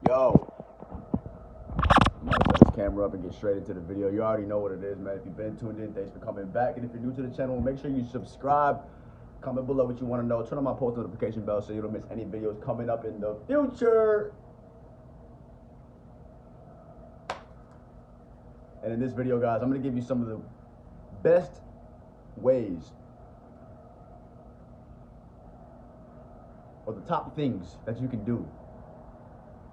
Yo, I'm gonna set this camera up and get straight into the video. You already know what it is, man. If you've been tuned in, thanks for coming back. And if you're new to the channel, make sure you subscribe. Comment below what you want to know. Turn on my post notification bell so you don't miss any videos coming up in the future. And in this video, guys, I'm gonna give you some of the best ways or the top things that you can do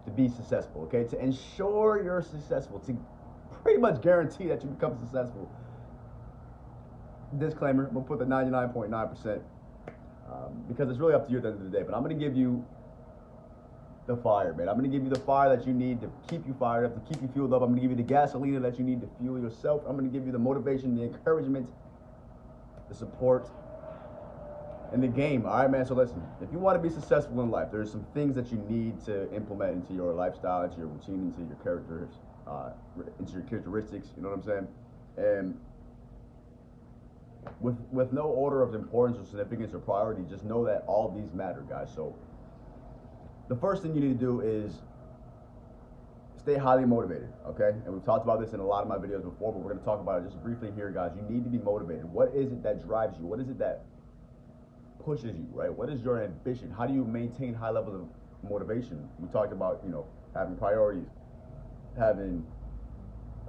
to be successful, okay? To ensure you're successful, to pretty much guarantee that you become successful. Disclaimer, I'm gonna put the 99.9% because it's really up to you at the end of the day, but I'm gonna give you the fire, man. I'm gonna give you the fire that you need to keep you fired up, to keep you fueled up. I'm gonna give you the gasoline that you need to fuel yourself. I'm gonna give you the motivation, the encouragement, the support, and the game. All right, man. So listen, if you want to be successful in life, there's some things that you need to implement into your lifestyle, into your routine, into your characters, into your characteristics. You know what I'm saying? And with no order of importance or significance or priority, just know that all these matter, guys. So the first thing you need to do is stay highly motivated, okay? And we've talked about this in a lot of my videos before, but we're going to talk about it just briefly here, guys. You need to be motivated. What is it that drives you? What is it that pushes you, right? What is your ambition? How do you maintain high levels of motivation? We talked about, having priorities, having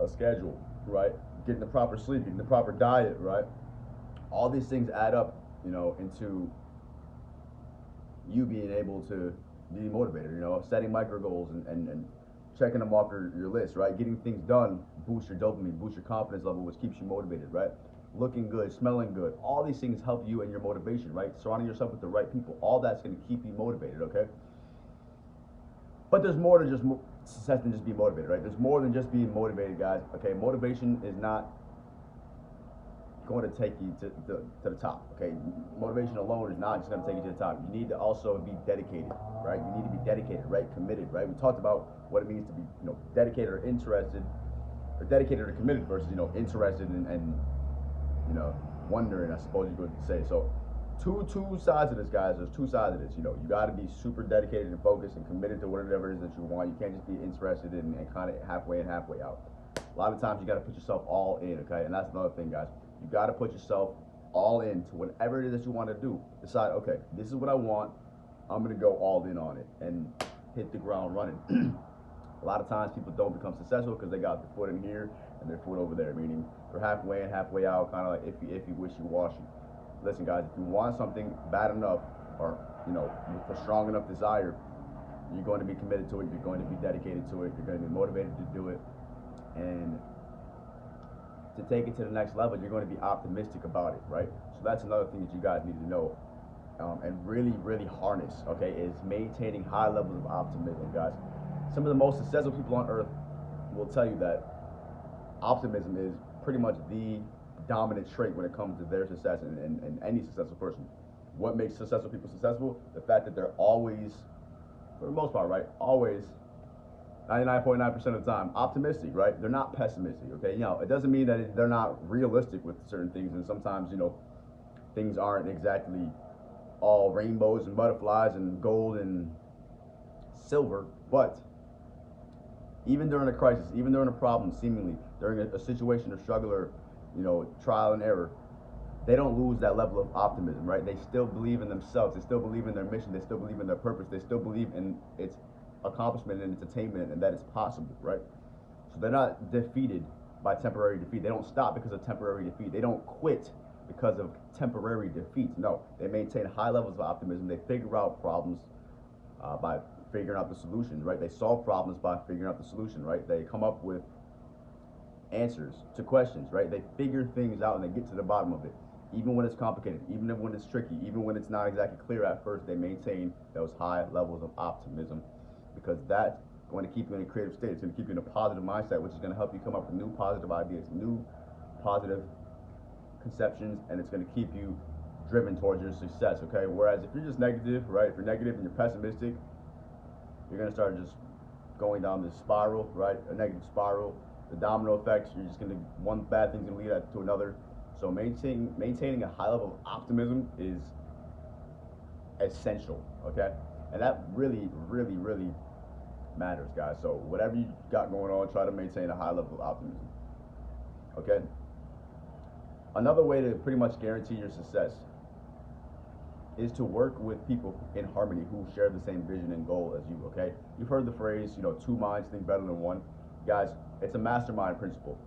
a schedule, right? Getting the proper sleep, getting the proper diet, right? All these things add up, into you being able to be motivated, setting micro goals and checking them off your list, right? Getting things done boosts your dopamine, boosts your confidence level, which keeps you motivated, right? Looking good, smelling good, all these things help you and your motivation, right? Surrounding yourself with the right people, all that's going to keep you motivated, okay? But there's more to just success than just being motivated, right? There's more than just being motivated, guys, okay? Motivation is not going to take you to the top, okay? Motivation alone is not just going to take you to the top. You need to also be dedicated, right? You need to be dedicated, right? Committed, right? We talked about what it means to be, dedicated or interested, or dedicated or committed versus, interested and wondering, I suppose you could say. So two sides of this, guys. There's two sides of this. You got to be super dedicated and focused and committed to whatever it is that you want. You can't just be interested in and kind of halfway in, halfway out. A lot of times you got to put yourself all in, okay? And that's another thing, guys. You got to put yourself all into whatever it is that you want to do. Decide, okay, this is what I want. I'm going to go all in on it and hit the ground running. A lot of times people don't become successful because they got their foot in here and their foot over there, meaning they're halfway in, halfway out, kind of like iffy, wishy-washy. Listen, guys, if you want something bad enough or, with a strong enough desire, you're going to be committed to it. You're going to be dedicated to it. You're going to be motivated to do it. And to take it to the next level, you're going to be optimistic about it, right? So that's another thing that you guys need to know and really, really harness, okay, is maintaining high levels of optimism, guys. Some of the most successful people on earth will tell you that optimism is pretty much the dominant trait when it comes to their success and any successful person. What makes successful people successful? The fact that they're always, for the most part, right, always 99.9% of the time optimistic, right? They're not pessimistic, okay? It doesn't mean that they're not realistic with certain things, and sometimes, things aren't exactly all rainbows and butterflies and gold and silver, but even during a crisis, even during a problem, seemingly during a situation or struggle or trial and error, they don't lose that level of optimism, right? They still believe in themselves. They still believe in their mission. They still believe in their purpose. They still believe in its accomplishment and its attainment, and that it's possible, right? So they're not defeated by temporary defeat. They don't stop because of temporary defeat. They don't quit because of temporary defeats. No, they maintain high levels of optimism. They figure out problems by figuring out the solution, right? They solve problems by figuring out the solution, right? They come up with answers to questions, right? They figure things out and they get to the bottom of it. Even when it's complicated, even when it's tricky, even when it's not exactly clear at first, they maintain those high levels of optimism because that's going to keep you in a creative state. It's going to keep you in a positive mindset, which is going to help you come up with new positive ideas, new positive conceptions, and it's going to keep you driven towards your success, okay? Whereas if you're just negative, right? If you're negative and you're pessimistic, you're going to start just going down this spiral, right? A negative spiral, the domino effect. You're just going to, one bad thing's going to lead to another. So maintaining a high level of optimism is essential, okay? And that really, really, really matters, guys. So whatever you got going on, try to maintain a high level of optimism. Okay. Another way to pretty much guarantee your success is to work with people in harmony who share the same vision and goal as you. Okay. You've heard the phrase, two minds think better than one. Guys, it's a mastermind principle.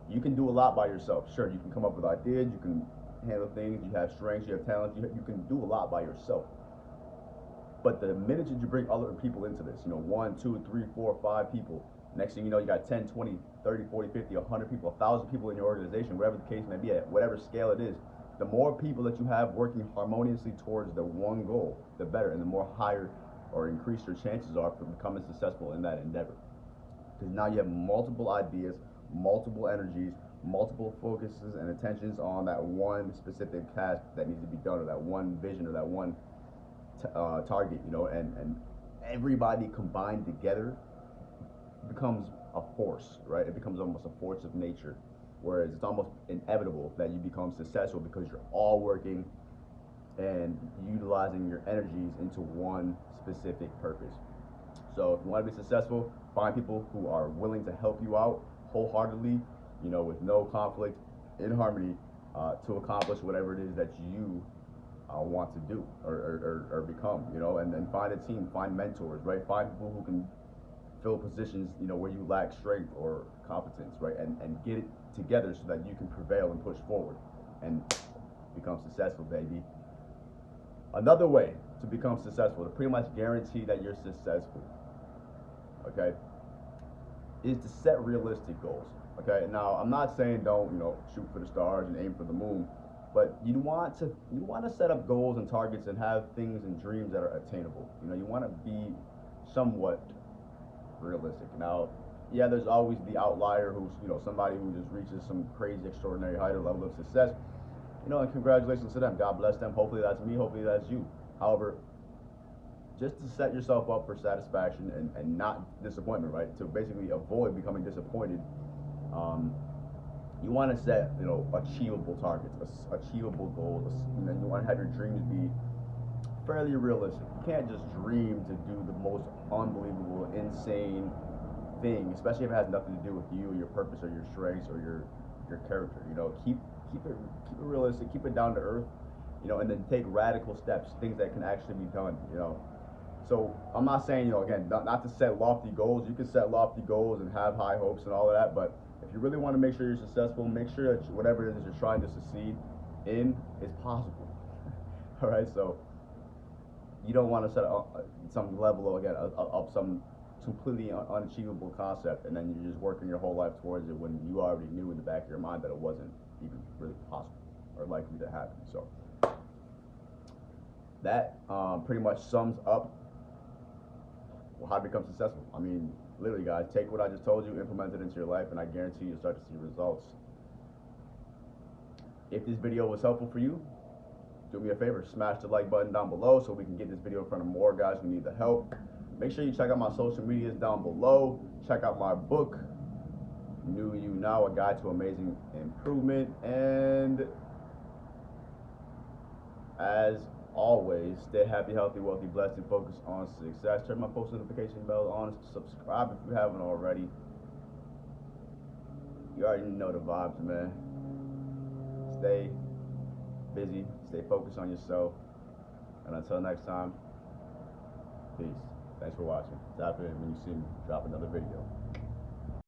You can do a lot by yourself. Sure, you can come up with ideas, you can handle things, you have strengths, you have talents, you can do a lot by yourself. But the minute that you bring other people into this, 1, 2, 3, 4, 5 people, next thing you know, you got 10, 20, 30, 40, 50, 100 people, 1,000 people in your organization, whatever the case may be, at whatever scale it is. The more people that you have working harmoniously towards the one goal, the better, and the more higher or increased your chances are for becoming successful in that endeavor. Because now you have multiple ideas, multiple energies, multiple focuses and attentions on that one specific task that needs to be done, or that one vision, or that one target, and everybody combined together becomes a force, right? It becomes almost a force of nature, whereas it's almost inevitable that you become successful because you're all working and utilizing your energies into one specific purpose. So if you want to be successful, find people who are willing to help you out wholeheartedly, with no conflict, in harmony, to accomplish whatever it is that you want to do or become, and then find a team, find mentors, right? Find people who can fill positions, where you lack strength or competence, right? And get it together so that you can prevail and push forward and become successful, baby. Another way to become successful, to pretty much guarantee that you're successful, okay, is to set realistic goals. Okay, now I'm not saying don't shoot for the stars and aim for the moon, but you want to set up goals and targets and have things and dreams that are attainable. You want to be somewhat realistic. Now, yeah, there's always the outlier who's somebody who just reaches some crazy, extraordinary height or level of success. And congratulations to them. God bless them. Hopefully that's me. Hopefully that's you. However, just to set yourself up for satisfaction and not disappointment, right? To basically avoid becoming disappointed, you want to set, achievable targets, achievable goals. You want to have your dreams be fairly realistic. You can't just dream to do the most unbelievable, insane thing, especially if it has nothing to do with you, your purpose, or your strengths, or your character. Keep it realistic, keep it down to earth, and then take radical steps, things that can actually be done. So I'm not saying, again, not to set lofty goals. You can set lofty goals and have high hopes and all of that, but if you really want to make sure you're successful, make sure that whatever it is you're trying to succeed in is possible. All right, so you don't want to set up some level of some completely unachievable concept, and then you're just working your whole life towards it when you already knew in the back of your mind that it wasn't even really possible or likely to happen. So that pretty much sums up how to become successful. I mean, literally, guys, take what I just told you, implement it into your life, and I guarantee you'll start to see results. If this video was helpful for you, do me a favor, smash the like button down below so we can get this video in front of more guys who need the help. Make sure you check out my social medias down below. Check out my book, New You Now, A Guide to Amazing Improvement. And as always, stay happy, healthy, wealthy, blessed, and focus on success. Turn my post notification bell on. Subscribe if you haven't already. You already know the vibes, man. Stay busy, stay focused on yourself. And until next time, peace. Thanks for watching. Tap in when you see me drop another video.